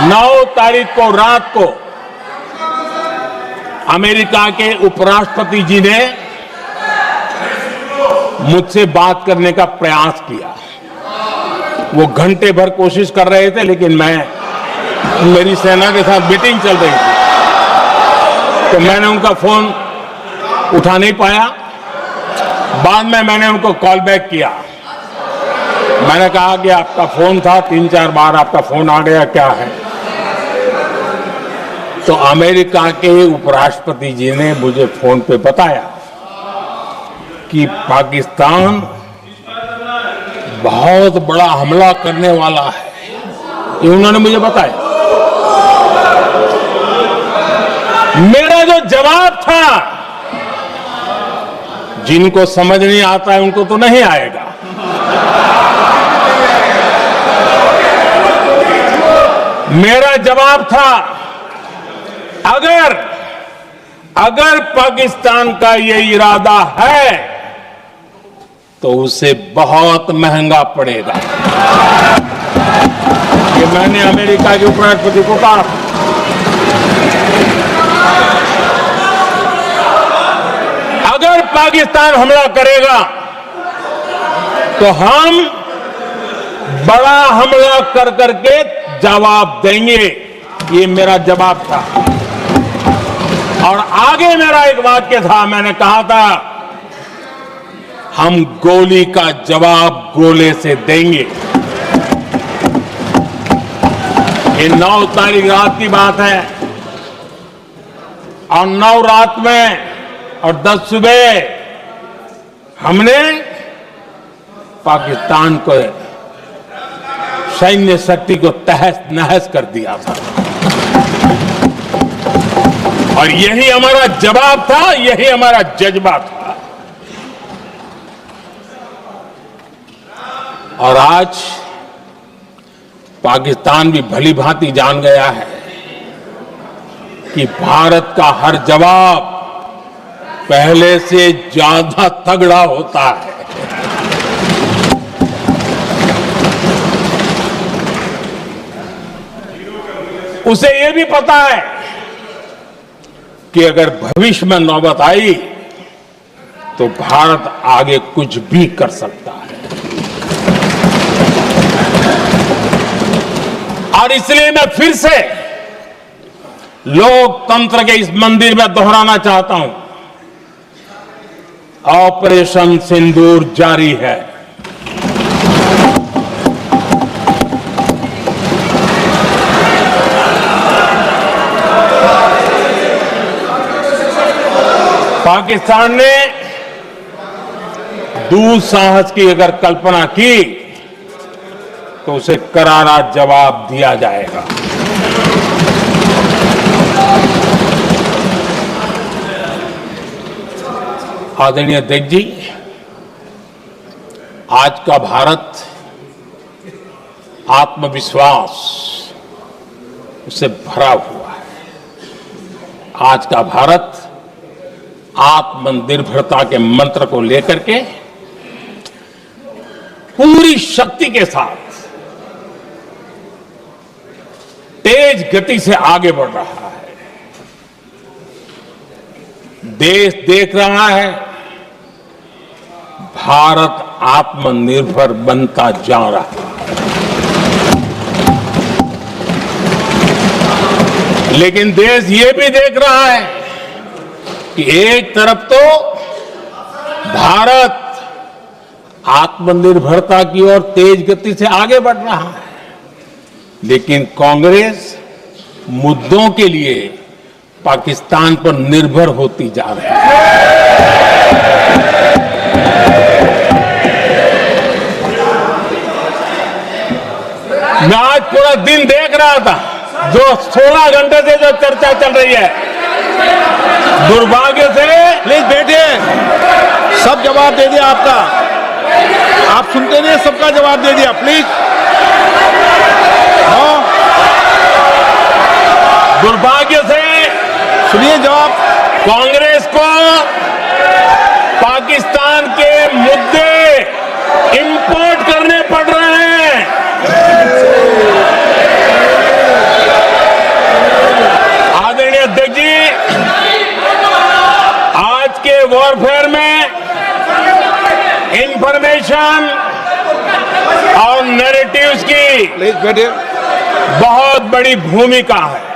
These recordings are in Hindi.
9 तारीख को रात को अमेरिका के उपराष्ट्रपति जी ने मुझसे बात करने का प्रयास किया। वो घंटे भर कोशिश कर रहे थे, लेकिन मेरी सेना के साथ मीटिंग चल रही थी, तो मैंने उनका फोन उठा नहीं पाया। बाद में मैंने उनको कॉल बैक किया। मैंने कहा कि आपका फोन था, 3-4 बार आपका फोन आ गया, क्या है? तो अमेरिका के उपराष्ट्रपति जी ने मुझे फोन पे बताया कि पाकिस्तान बहुत बड़ा हमला करने वाला है। ये उन्होंने मुझे बताया। मेरा जो जवाब था, जिनको समझ नहीं आता है उनको तो नहीं आएगा, मेरा जवाब था, अगर पाकिस्तान का ये इरादा है तो उसे बहुत महंगा पड़ेगा। ये मैंने अमेरिका के उपराष्ट्रपति को कहा। अगर पाकिस्तान हमला करेगा तो हम बड़ा हमला कर करके जवाब देंगे। ये मेरा जवाब था। और आगे मेरा एक वाक्य था, मैंने कहा था, हम गोली का जवाब गोले से देंगे। ये 9 तारीख रात की बात है, और 9 रात में और 10 सुबह हमने पाकिस्तान को सैन्य शक्ति को तहस नहस कर दिया था। और यही हमारा जवाब था, यही हमारा जज्बा था। और आज पाकिस्तान भी भली भांति जान गया है कि भारत का हर जवाब पहले से ज्यादा तगड़ा होता है। उसे यह भी पता है कि अगर भविष्य में नौबत आई तो भारत आगे कुछ भी कर सकता है। और इसलिए मैं फिर से लोकतंत्र के इस मंदिर में दोहराना चाहता हूं, ऑपरेशन सिंदूर जारी है। पाकिस्तान ने दुस्साहस की अगर कल्पना की तो उसे करारा जवाब दिया जाएगा। आदरणीय अध्यक्ष जी, आज का भारत आत्मविश्वास उससे भरा हुआ है। आज का भारत आत्मनिर्भरता के मंत्र को लेकर के पूरी शक्ति के साथ तेज गति से आगे बढ़ रहा है। देश देख रहा है भारत आत्मनिर्भर बनता जा रहा है। लेकिन देश ये भी देख रहा है कि एक तरफ तो भारत आत्मनिर्भरता की ओर तेज गति से आगे बढ़ रहा है, लेकिन कांग्रेस मुद्दों के लिए पाकिस्तान पर निर्भर होती जा रही है। मैं आज पूरा दिन देख रहा था, जो 16 घंटे से जो चर्चा चल रही है, दुर्भाग्य से। प्लीज बैठिए, सब जवाब दे दिया आपका। आप सुनते नहीं, सबका जवाब दे दिया। प्लीज दुर्भाग्य से सुनिए जवाब। कांग्रेस को पाकिस्तान के मुद्दे इंपोर्ट करने पड़ रहे हैं। इंफॉर्मेशन और नैरेटिव्स की प्लीज बैठिए। बहुत बड़ी भूमिका है।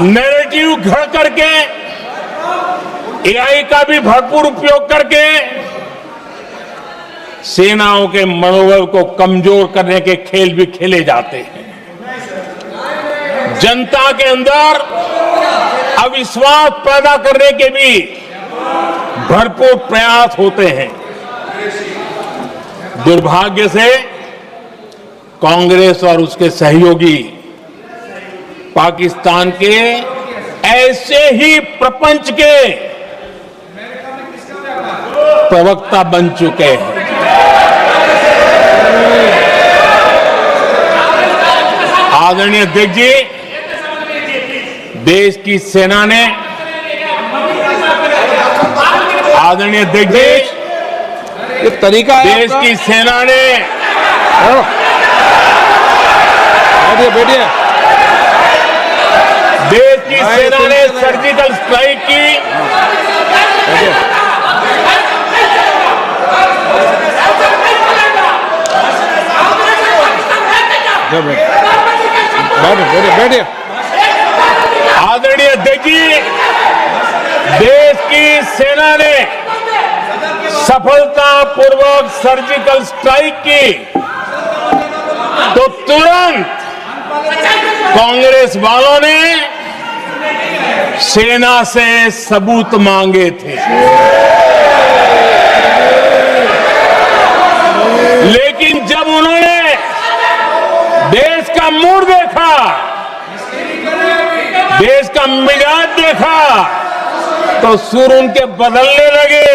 नैरेटिव घड़ करके एआई का भी भरपूर उपयोग करके सेनाओं के मनोबल को कमजोर करने के खेल भी खेले जाते हैं। जनता के अंदर अविश्वास पैदा करने के भी भरपूर प्रयास होते हैं। दुर्भाग्य से कांग्रेस और उसके सहयोगी पाकिस्तान के ऐसे ही प्रपंच के प्रवक्ता बन चुके हैं। आदरणीय अध्यक्ष जी, देश की सेना ने, आदरणीय अध्यक्ष जी, ये तरीका है देश आपका? की सेना ने, बैठिए बैठिए। देश की सेना ने सर्जिकल स्ट्राइक की। बैठिए बैठिए। आदरणीय अध्यक्ष जी, देश की सेना ने सफलतापूर्वक सर्जिकल स्ट्राइक की तो तुरंत कांग्रेस वालों ने सेना से सबूत मांगे थे। लेकिन जब उन्होंने देश का मूड देखा, देश का मिजाज देखा, तो सुर उनके बदलने लगे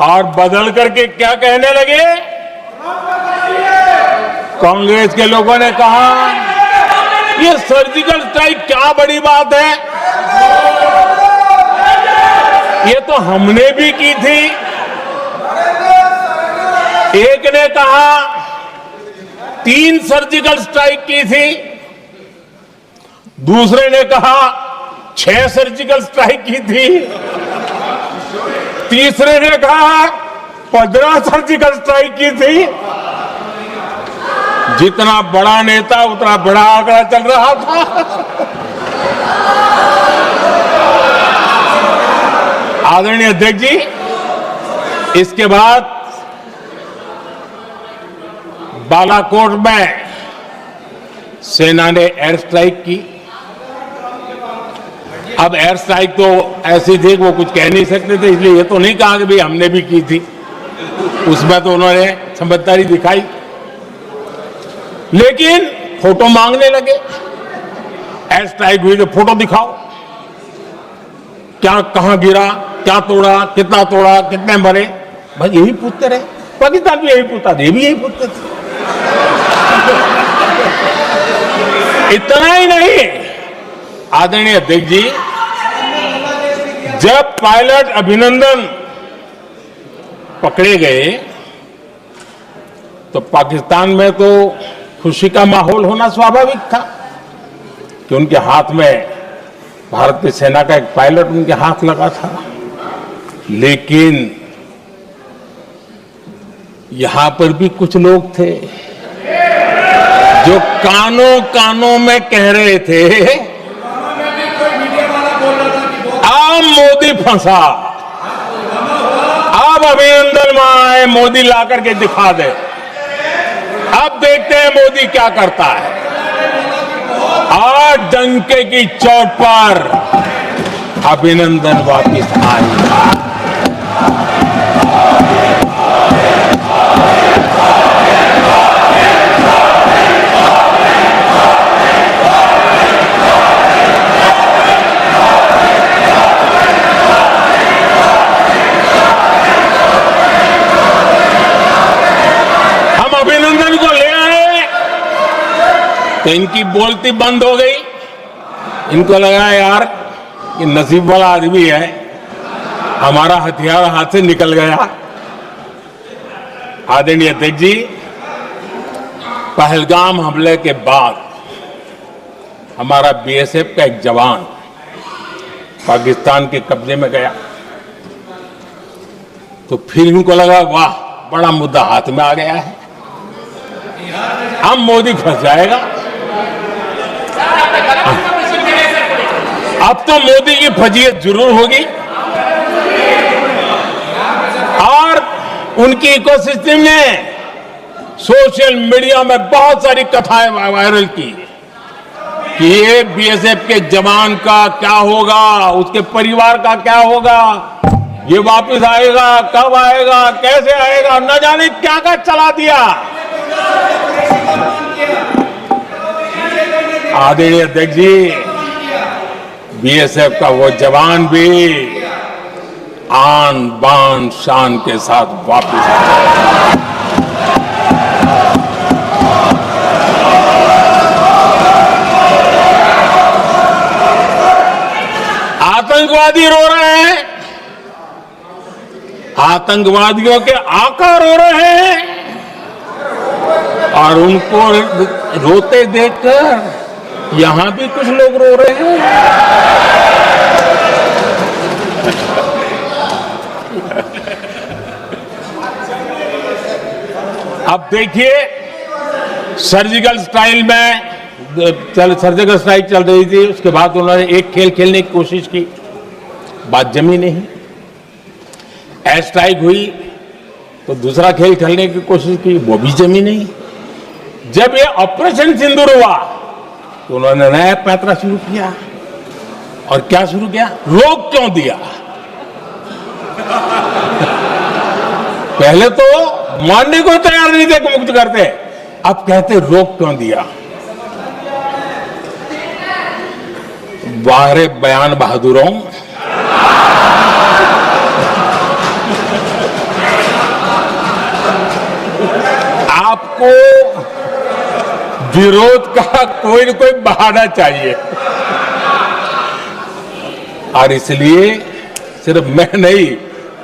और बदल करके क्या कहने लगे? कांग्रेस के लोगों ने कहा, ये सर्जिकल स्ट्राइक क्या बड़ी बात है, ये तो हमने भी की थी। एक ने कहा 3 सर्जिकल स्ट्राइक की थी, दूसरे ने कहा 6 सर्जिकल स्ट्राइक की थी, तीसरे ने कहा 15 सर्जिकल स्ट्राइक की थी। जितना बड़ा नेता उतना बड़ा आंकड़ा चल रहा था। आदरणीय अध्यक्ष जी, इसके बाद बालाकोट में सेना ने एयर स्ट्राइक की। अब एयर स्ट्राइक तो ऐसी थी कि वो कुछ कह नहीं सकते थे, इसलिए ये तो नहीं कहा कि भाई हमने भी की थी। उसमें तो उन्होंने समझदारी दिखाई, लेकिन फोटो मांगने लगे। एयर स्ट्राइक हुई तो फोटो दिखाओ, क्या कहां गिरा, क्या तोड़ा, कितने मरे, बस यही पूछते रहे। पाकिस्तान भी यही पूछता था, ये भी यही पूछते थे। इतना ही नहीं, आदरणीय अध्यक्ष जी, जब पायलट अभिनंदन पकड़े गए तो पाकिस्तान में तो खुशी का माहौल होना स्वाभाविक था कि उनके हाथ में भारतीय सेना का एक पायलट उनके हाथ लगा था। लेकिन यहां पर भी कुछ लोग थे जो कानों कानों में कह रहे थे, अब मोदी फंसा, अब अभिनंदन वहां है, मोदी ला करके दिखा दे। अब देखते हैं मोदी क्या करता है। आज डंके की चोट पर अभिनंदन वापिस आए। अभिनंदन को ले आए तो इनकी बोलती बंद हो गई। इनको लगा यार ये नसीब वाला आदमी है, हमारा हथियार हाथ से निकल गया। आदरणीय अध्यक्ष जी, पहलगाम हमले के बाद हमारा बीएसएफ का एक जवान पाकिस्तान के कब्जे में गया। तो फिर इनको लगा वाह बड़ा मुद्दा हाथ में आ गया है, अब मोदी फंस जाएगा। अब तो मोदी की फजीयत जरूर होगी और उनकी इकोसिस्टम ने सोशल मीडिया में बहुत सारी कथाएं वायरल की कि ये बीएसएफ के जवान का क्या होगा, उसके परिवार का क्या होगा, ये वापस आएगा, कब आएगा, कैसे आएगा, न जाने क्या क्या चला दिया। आदरणीय अध्यक्ष जी, बीएसएफ का वो जवान भी आन बान शान के साथ वापस आए। आतंकवादी रो रहे हैं, आतंकवादियों के आका रो रहे हैं और उनको रोते देखकर यहां भी कुछ लोग रो रहे हैं। अब देखिए सर्जिकल स्ट्राइक सर्जिकल स्ट्राइक चल रही थी, उसके बाद उन्होंने एक खेल खेलने की कोशिश की, बात जमी नहीं। एयर स्ट्राइक हुई तो दूसरा खेल खेलने की कोशिश की, वो भी जमी नहीं। जब ये ऑपरेशन सिंदूर हुआ तो उन्होंने नया पैंतरा शुरू किया। और क्या शुरू किया? रोक क्यों दिया? पहले तो मानने को तैयार नहीं थे कि मुक्त करते, अब कहते रोक क्यों दिया। वारे बयान बहादुरों, आपको विरोध का कोई न कोई बहाना चाहिए और इसलिए सिर्फ मैं नहीं,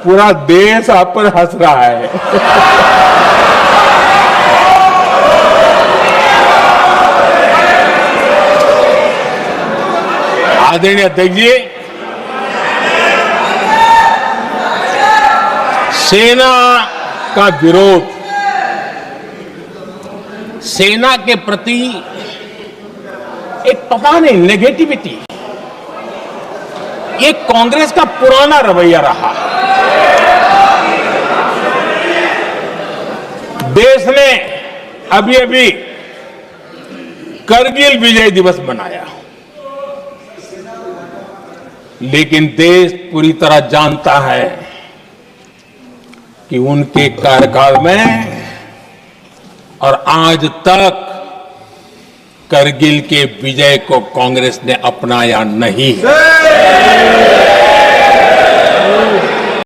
पूरा देश आप पर हंस रहा है। आदरणीय अध्यक्ष जी, सेना का विरोध, सेना के प्रति एक पता नहीं नेगेटिविटी, ये कांग्रेस का पुराना रवैया रहा। देश ने अभी अभी करगिल विजय दिवस मनाया, लेकिन देश पूरी तरह जानता है कि उनके कार्यकाल में और आज तक करगिल के विजय को कांग्रेस ने अपनाया नहीं है।